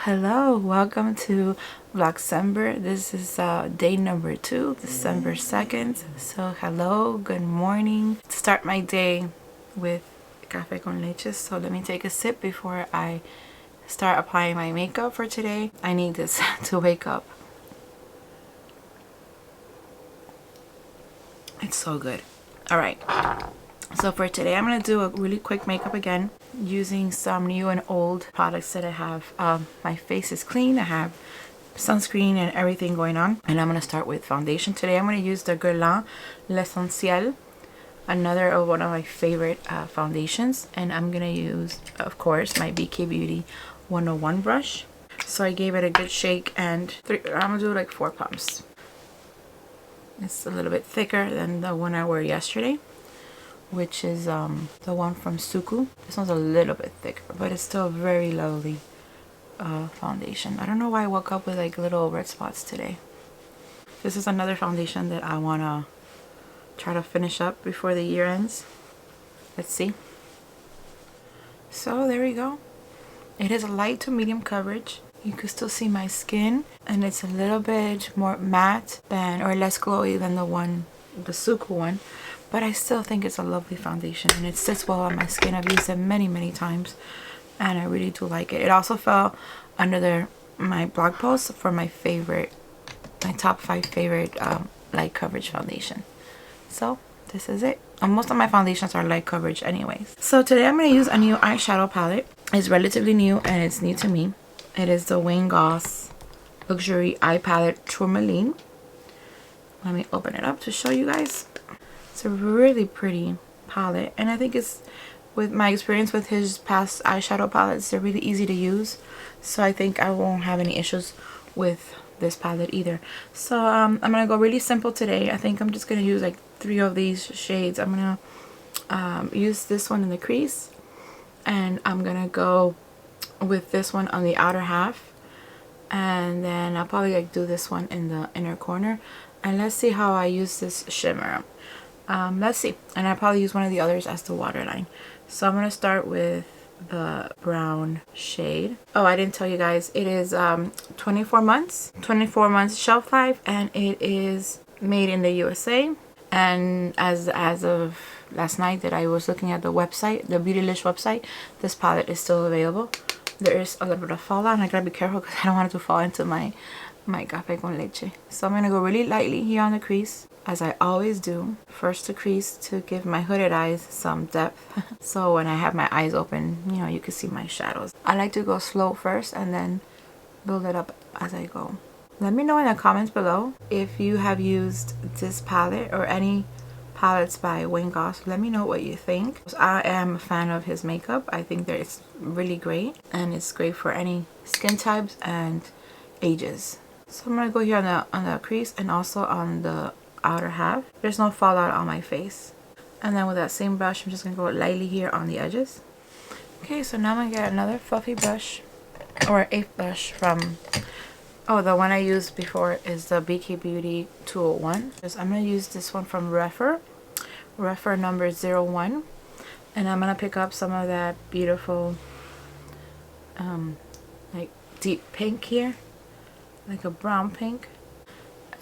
Hello, welcome to Vlogcember. This is day number 2, December 2nd. So hello, good morning. Start my day with café con leche. So let me take a sip before I start applying my makeup for today. I need this to wake up. It's so good. Alright, so for today I'm going to do a really quick makeup again using some new and old products that I have. My face is clean. I have sunscreen and everything going on. And I'm going to start with foundation. Today I'm going to use the Guerlain L'Essentiel, another one of my favorite foundations. And I'm going to use, of course, my BK 101 brush. So I gave it a good shake and I'm going to do like 4 pumps. It's a little bit thicker than the one I wore yesterday, which is the one from Suku. This one's a little bit thicker, but it's still a very lovely foundation. I don't know why I woke up with like little red spots today. This is another foundation that I want to try to finish up before the year ends. Let's see. So there we go. It is a light to medium coverage. You can still see my skin, and it's a little bit more matte than, or less glowy than the Suku one. But I still think it's a lovely foundation and it sits well on my skin. I've used it many times and I really do like it. It also fell under my blog post for my top 5 favorite light coverage foundation. So this is it. And most of my foundations are light coverage anyways. So today I'm going to use a new eyeshadow palette. It's relatively new and it's new to me. It is the Goss Luxury Eye Palette Tourmaline. Let me open it up to show you guys. It's a really pretty palette, and I think it's, with my experience with his past eyeshadow palettes, they're really easy to use, so I think I won't have any issues with this palette either. So I'm gonna go really simple today. I think I'm just gonna use like 3 of these shades. I'm gonna use this one in the crease, and I'm gonna go with this one on the outer half, and then I'll probably like do this one in the inner corner. And let's see how I use this shimmer. Let's see, and I'll probably use one of the others as the waterline. So I'm gonna start with the brown shade. Oh, I didn't tell you guys, it is 24 months shelf life, and it is made in the USA. And as of last night that I was looking at the website, the Beautylish website, this palette is still available. There is a little bit of fallout, and I gotta be careful because I don't want it to fall into my café con leche. So I'm gonna go really lightly here on the crease, as I always do. First to crease to give my hooded eyes some depth. So when I have my eyes open, you know, you can see my shadows. I like to go slow first and then build it up as I go. Let me know in the comments below if you have used this palette or any palettes by Goss. Let me know what you think. I am a fan of his makeup. I think that it's really great, and it's great for any skin types and ages. So I'm gonna go here on the crease and also on the outer half. There's no fallout on my face. And then with that same brush, I'm just gonna go lightly here on the edges. Okay, so now I'm gonna get another fluffy brush, or a blush from, oh, the one I used before is the BK 201. I'm gonna use this one from Refer number 01, and I'm gonna pick up some of that beautiful like deep pink here, like a brown pink,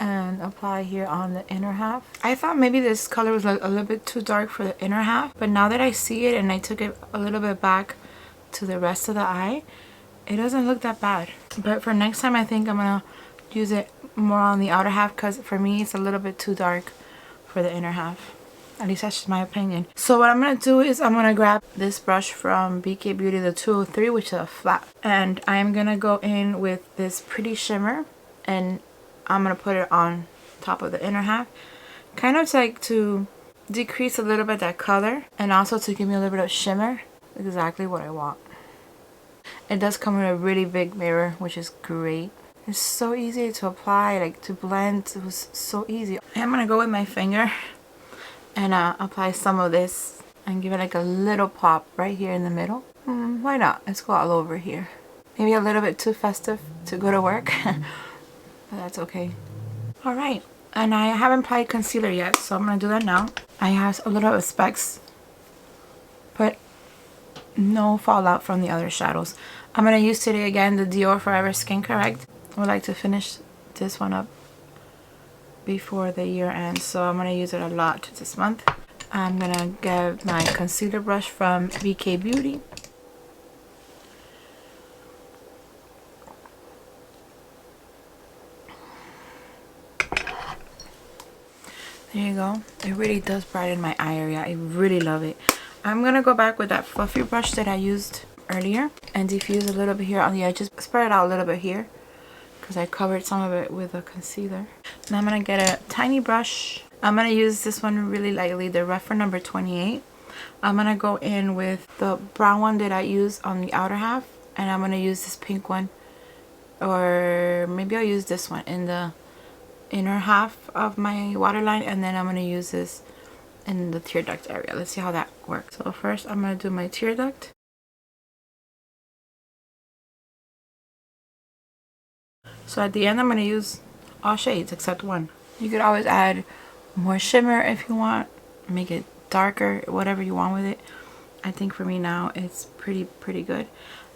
and apply here on the inner half. I thought maybe this color was like a little bit too dark for the inner half, but now that I see it and I took it a little bit back to the rest of the eye, it doesn't look that bad. But for next time, I think I'm gonna use it more on the outer half, because for me it's a little bit too dark for the inner half. At least that's just my opinion. So what I'm gonna do is I'm gonna grab this brush from BK Beauty, the 203, which is a flat, and I'm gonna go in with this pretty shimmer, and I'm gonna put it on top of the inner half, kind of like to decrease a little bit that color, and also to give me a little bit of shimmer. Exactly what I want. It does come with a really big mirror, which is great. It's so easy to apply, like to blend. It was so easy. I'm gonna go with my finger and apply some of this and give it like a little pop right here in the middle. Why not? Let's go all over here. Maybe a little bit too festive to go to work. But that's okay. Alright, and I haven't applied concealer yet, so I'm going to do that now. I have a little bit of specs, but no fallout from the other shadows. I'm going to use today again the Dior Forever Skin Correct. I would like to finish this one up before the year ends, so I'm going to use it a lot this month. I'm going to get my concealer brush from BK Beauty. There you go. It really does brighten my eye area. I really love it. I'm going to go back with that fluffy brush that I used earlier and diffuse a little bit here on the edges. Spread it out a little bit here because I covered some of it with a concealer. Now I'm going to get a tiny brush. I'm going to use this one really lightly, the Refer number 28. I'm going to go in with the brown one that I used on the outer half, and I'm going to use this pink one, or maybe I'll use this one in the inner half of my waterline, and then I'm going to use this in the tear duct area. Let's see how that works. So first I'm going to do my tear duct. So at the end I'm going to use all shades except one. You could always add more shimmer if you want, make it darker, whatever you want with it. I think for me now it's pretty good.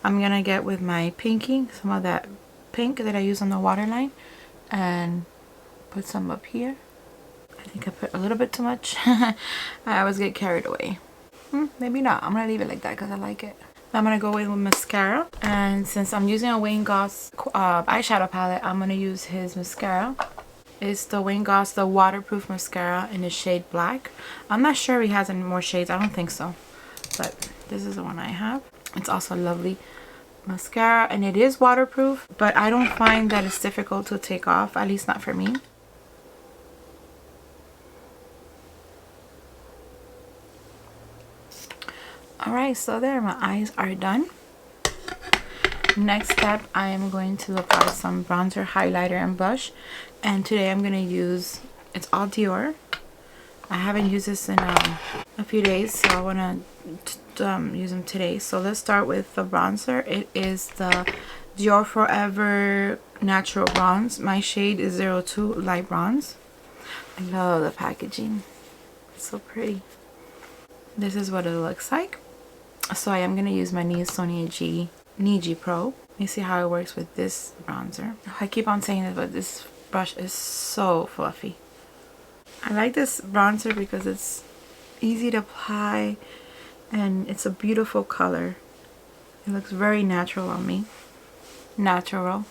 I'm going to get with my pinky some of that pink that I use on the waterline and put some up here. I think I put a little bit too much. I always get carried away. Maybe not. I'm going to leave it like that because I like it. I'm going to go in with mascara. And since I'm using a Wayne Goss eyeshadow palette, I'm going to use his mascara. It's the Wayne Goss, the waterproof mascara in the shade black. I'm not sure if he has any more shades. I don't think so. But this is the one I have. It's also lovely mascara and it is waterproof. But I don't find that it's difficult to take off. At least not for me. Alright, so there, my eyes are done. Next step, I am going to apply some bronzer, highlighter, and blush. And today I'm going to use, it's all Dior. I haven't used this in a few days, so I want to use them today. So let's start with the bronzer. It is the Dior Forever Natural Bronze. My shade is 02 Light Bronze. I love the packaging. It's so pretty. This is what it looks like. So I am going to use my Sonia G Niji Pro. Let me see how it works with this bronzer. I keep on saying it, but this brush is so fluffy. I like this bronzer because it's easy to apply and it's a beautiful color. It looks very natural on me. Natural.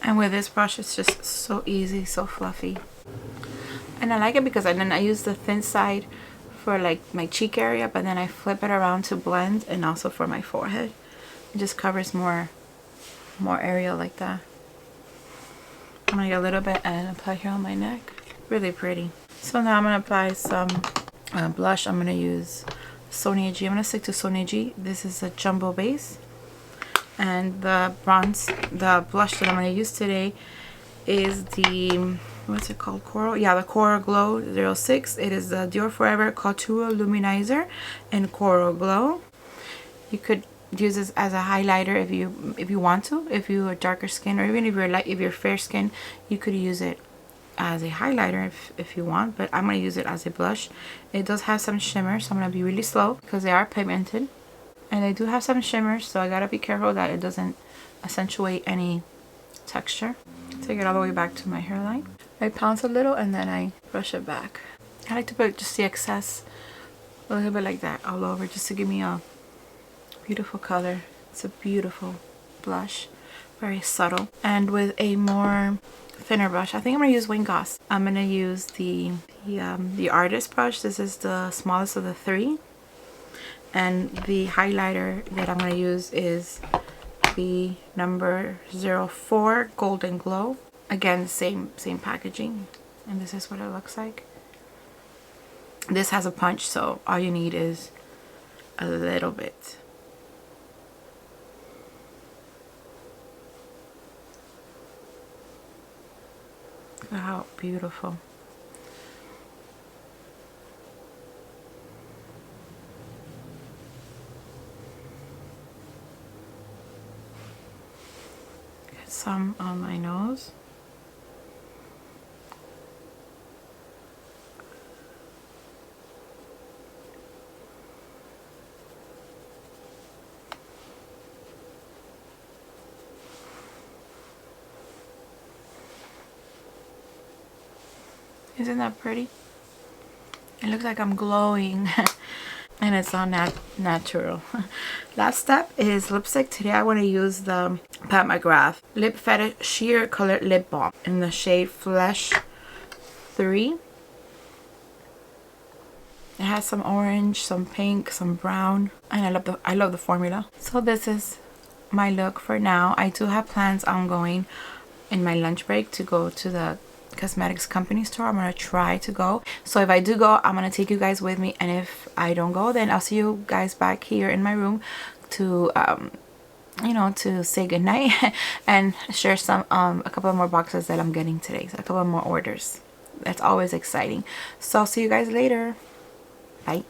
And with this brush, it's just so easy, so fluffy. And I like it because then I use the thin side for like my cheek area, but then I flip it around to blend, and also for my forehead. It just covers more area like that. I'm gonna get a little bit and apply here on my neck. Really pretty. So now I'm gonna apply some blush. I'm gonna use Sonia G. I'm gonna stick to Sonia G. This is a jumbo base, and the blush that I'm gonna use today is the, what's it called? Coral? Yeah, the Coral Glow 06. It is the Dior Forever Couture Luminizer in Coral Glow. You could use this as a highlighter if you want to. If you are darker skin, or even if you're fair skin, you could use it as a highlighter if you want. But I'm gonna use it as a blush. It does have some shimmer, so I'm gonna be really slow because they are pigmented, and they do have some shimmer, so I gotta be careful that it doesn't accentuate any texture. Take it all the way back to my hairline. I pounce a little and then I brush it back. I like to put just the excess a little bit like that all over, just to give me a beautiful color. It's a beautiful blush, very subtle. And with a more thinner brush, I think I'm gonna use Wayne Goss. I'm gonna use the Artist brush. This is the smallest of the three, and the highlighter that I'm gonna use is the number 04 Golden Glow. Again, same packaging, and this is what it looks like. This has a punch, so all you need is a little bit. Look at how beautiful. Get some on my nose. Isn't that pretty? It looks like I'm glowing. And it's all natural. Last step is lipstick. Today I want to use the Pat McGrath Lip Fetish Sheer Color Lip Balm in the shade Flesh 3. It has some orange, some pink, some brown, and I love the formula. So this is my look for now. I do have plans ongoing in my lunch break to go to the cosmetics company store. I'm gonna try to go. So if I do go, I'm gonna take you guys with me, and if I don't go, then I'll see you guys back here in my room to you know, to say goodnight and share some a couple of more boxes that I'm getting today. So a couple of more orders. That's always exciting. So I'll see you guys later. Bye.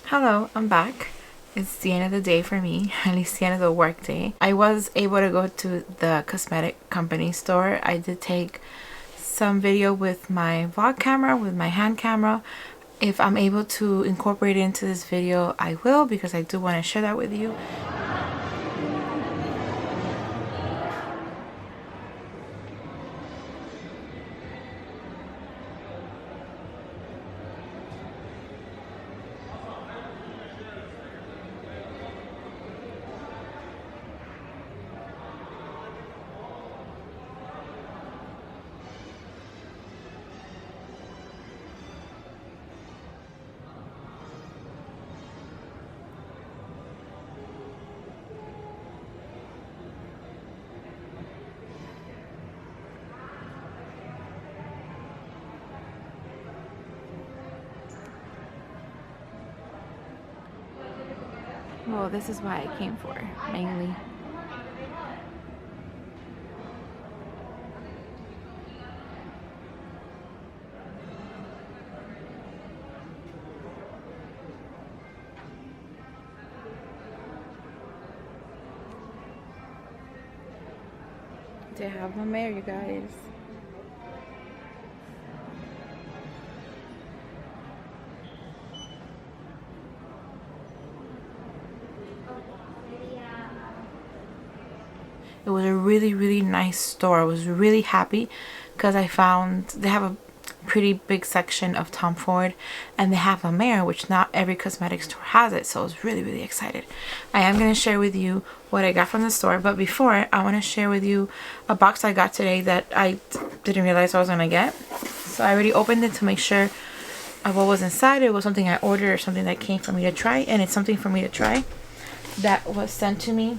Hello, I'm back. It's the end of the day for me, at least the end of the work day. I was able to go to the cosmetic company store. I did take some video with my vlog camera, with my hand camera. If I'm able to incorporate it into this video, I will, because I do want to share that with you. Well, this is why I came for, mainly. They have them there, you guys. It was a really nice store. I was really happy because I found they have a pretty big section of Tom Ford, and they have a mirror, which not every cosmetic store has it. So I was really excited. I am going to share with you what I got from the store, but before, I want to share with you a box I got today that I didn't realize I was going to get. So I already opened it to make sure of what was inside. It was something I ordered or something that came for me to try, and it's something for me to try that was sent to me.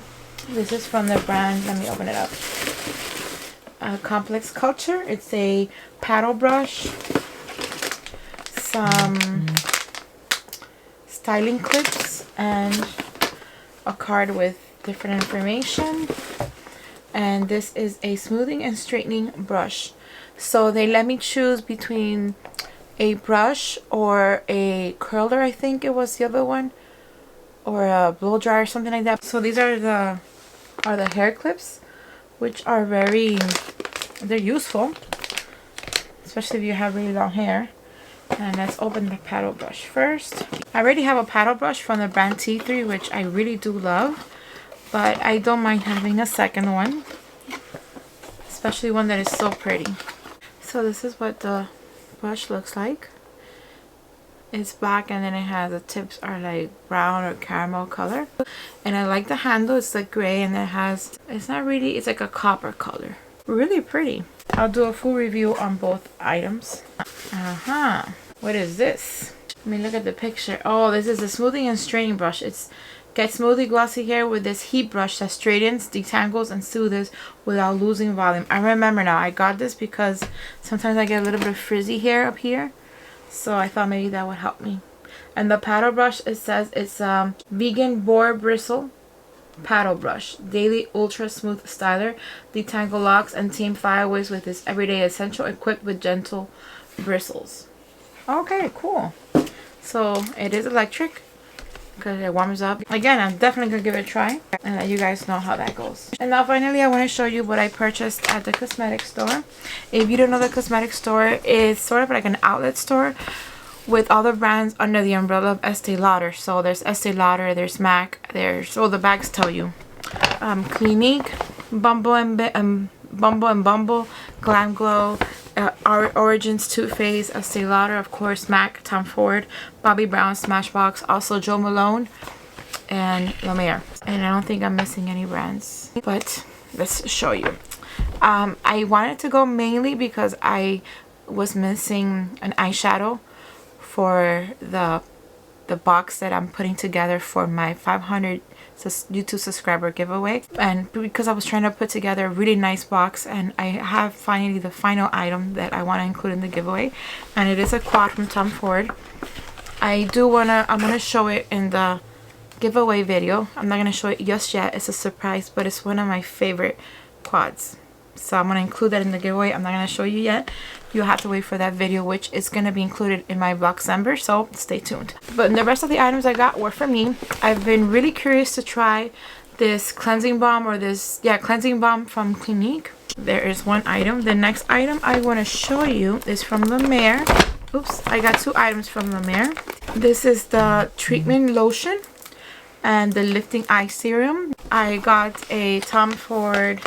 This is from the brand, let me open it up, Complex Culture. It's a paddle brush, some styling clips, and a card with different information. And this is a smoothing and straightening brush. So they let me choose between a brush or a curler, I think it was the other one, or a blow dry or something like that. So these are the hair clips, which are they're useful, especially if you have really long hair. And let's open the paddle brush first. I already have a paddle brush from the brand T3, which I really do love, but I don't mind having a second one, especially one that is so pretty. So this is what the brush looks like. It's black, and then it has, the tips are like brown or caramel color, and I like the handle. It's like gray, and it has, it's not really, it's like a copper color. Really pretty. I'll do a full review on both items. What is this? Let me look at the picture. Oh, this is a smoothing and straightening brush. It's get smoothly glossy hair with this heat brush that straightens, detangles, and soothes without losing volume. I remember now, I got this because sometimes I get a little bit of frizzy hair up here, so I thought maybe that would help me. And the paddle brush, it says it's vegan boar bristle paddle brush, daily ultra smooth styler, detangle locks, and team flyaways with this everyday essential, equipped with gentle bristles. Okay, cool. So it is electric because it warms up. Again, I'm definitely gonna give it a try and let you guys know how that goes. And now finally, I want to show you what I purchased at the cosmetic store. If you don't know, the cosmetic store is sort of like an outlet store with all the brands under the umbrella of Estee Lauder. So there's Estee Lauder, there's MAC, there's, oh, the bags tell you, Clinique, Bumble and Bumble, Glam Glow, Our Origins, Too Faced, Estee Lauder, of course, MAC, Tom Ford, Bobbi Brown, Smashbox, also Jo Malone, and La Mer. And I don't think I'm missing any brands, but let's show you. I wanted to go mainly because I was missing an eyeshadow for the box that I'm putting together for my 500 YouTube subscriber giveaway, and because I was trying to put together a really nice box, and I have finally the final item that I want to include in the giveaway, and it is a quad from Tom Ford. I'm gonna show it in the giveaway video. I'm not gonna show it just yet, it's a surprise, but it's one of my favorite quads, so I'm gonna include that in the giveaway. I'm not gonna show you yet. You'll have to wait for that video, which is gonna be included in my Vlogcember, so stay tuned. But the rest of the items I got were for me. I've been really curious to try this cleansing balm, or this cleansing balm from Clinique. There is one item. The next item I want to show you is from La Mer. Oops, I got two items from La Mer. This is the treatment lotion and the lifting eye serum. I got a Tom Ford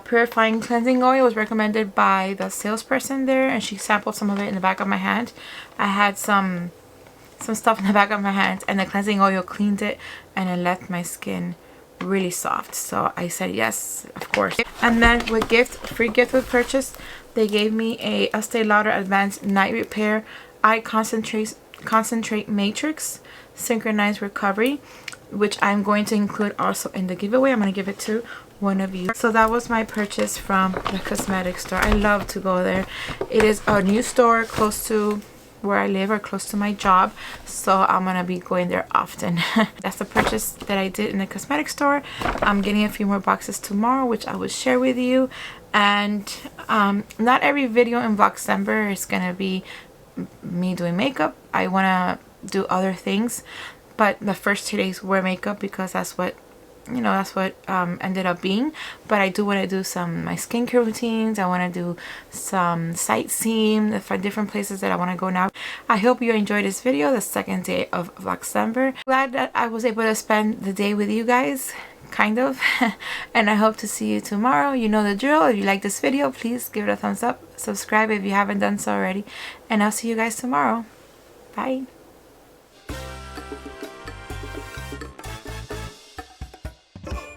Purifying Cleansing Oil. Was recommended by the salesperson there, and she sampled some of it in the back of my hand. I had some stuff in the back of my hand, and the cleansing oil cleaned it, and it left my skin really soft, so I said yes, of course. And then with free gift with purchase, they gave me a Estee Lauder Advanced Night Repair Eye Concentrate Matrix Synchronized Recovery, which I'm going to include also in the giveaway. I'm going to give it to one of you. So that was my purchase from the cosmetic store. I love to go there. It is a new store close to where I live, or close to my job, so I'm gonna be going there often. That's the purchase that I did in the cosmetic store. I'm getting a few more boxes tomorrow, which I will share with you. And not every video in Vlogcember is gonna be me doing makeup. I wanna do other things, but the first 2 days were makeup because that's what ended up being. But I do want to do my skincare routines. I want to do some sightseeing, the different places that I want to go now. I hope you enjoyed this video, the second day of Vlogcember. Glad that I was able to spend the day with you guys, kind of. And I hope to see you tomorrow. You know the drill. If you like this video, please give it a thumbs up, subscribe if you haven't done so already, and I'll see you guys tomorrow. Bye.